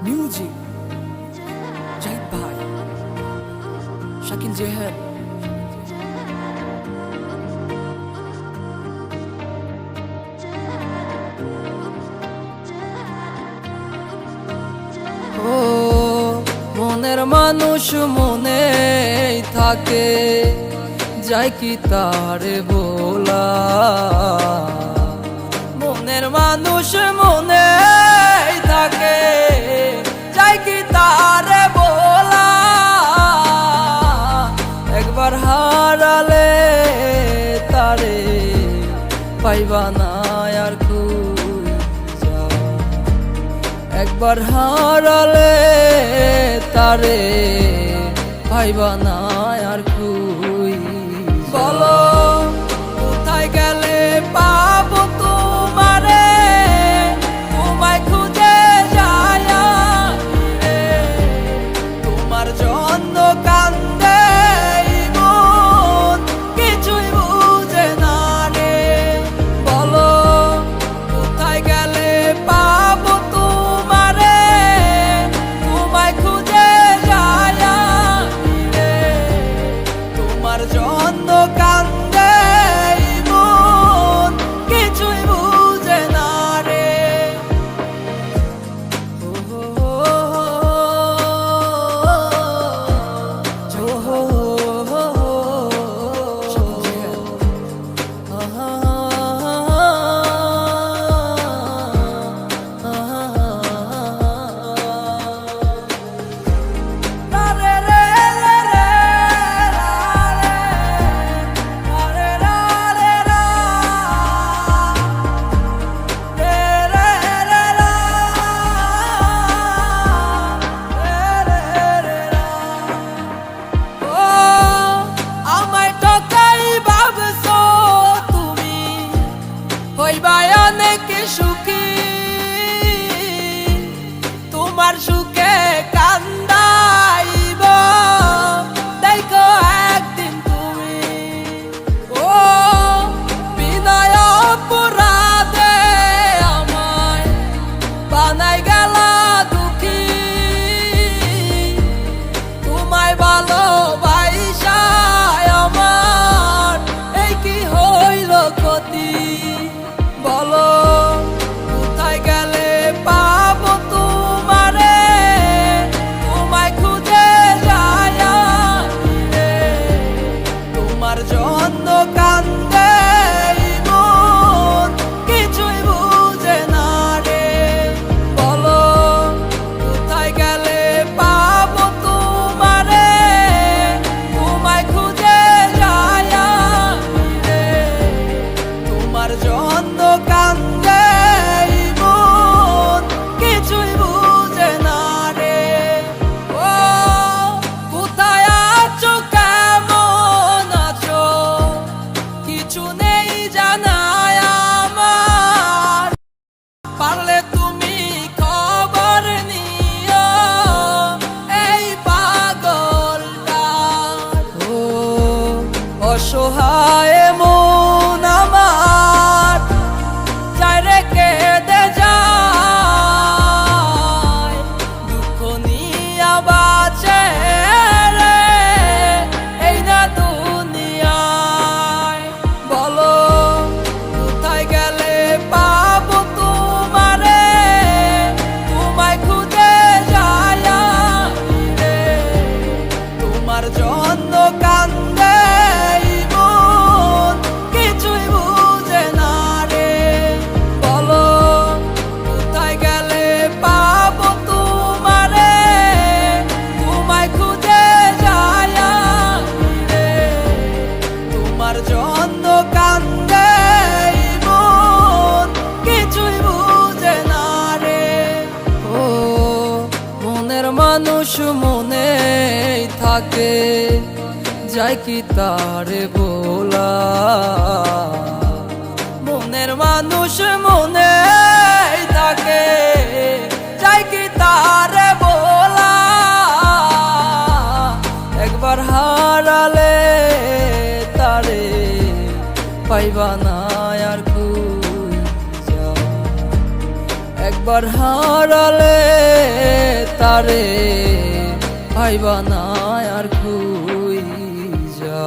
Music Zahid ভাই, শাকিল জেহের। ও মনের মানুষ মনে থাকে, যায় কি তারে বলা। মনের মানুষ মনে থাকে, যায় কি তারে বলা। একবার হারালে তারে পাইবা না আর খুঁজা। একবার হারালে তারে পাইবা না আর খুঁজা। বলো কোথায় গেলে পাবো তোমারে, তোমায় খুঁজে যায় রে। তোমার জন্য কান্দে মন, কিছুই বুঝে না রে। বলো কোথায় গেলে পাবো তোমারে, তোমায় খুঁজে যায় রে। তোমার জন্য কান্দে মন, কিছুই বুঝে না রে। অনেক সুখী তোমার সুখে কান্দাইব, দেখো একদিন তুমি। ও বিনয় অপরাধে আমায় বানাই গেলা দুঃখী। তোমায় ভালোবাসায় আমার এই কি হইল ক্ষতি। বলো কোথায় গেলে পাবো তোমারে, তোমায় খুঁজে যায় রে। তোমার জন্য কান্দে মন, কিছুই বুঝে না রে। বলো কোথায় গেলে পাবো তোমারে, তোমায় খুঁজে যায় রে। তোমার জন্য কান্দে মন, কিছুই বুঝে না রে। ও কোথায় আছো, কেমন আছো, কিছু নেই জানায় আমার। পারলে তুমি খবর নিও এই পাগলটা। ও অসহায় মন আমার যায় রে কেঁদে যায়, দুঃখ নিয়া বাঁচে রে এই না দুনিয়ায়। বলো কোথায় গেলে পাবো তোমারে, তোমায় খুঁজে যায় রে। তোমার জন্য কান্দে মন, কিছুই বুঝে না রে। বলো কোথায় গেলে পাবো তোমারে, তোমায় খুঁজে যায় রে। তোমার জন্য কান্দে মন, কিছুই বুঝে না রে। ও মনের মানুষ মনে থাকে, যায় কি তারে বলা। মনের মানুষ মনে থাকে, যায় কি তারে বলা। একবার হারালে তারে পাইবা না আর খুঁজা। একবার হারালে তারে পাইবা না আর খুইজা।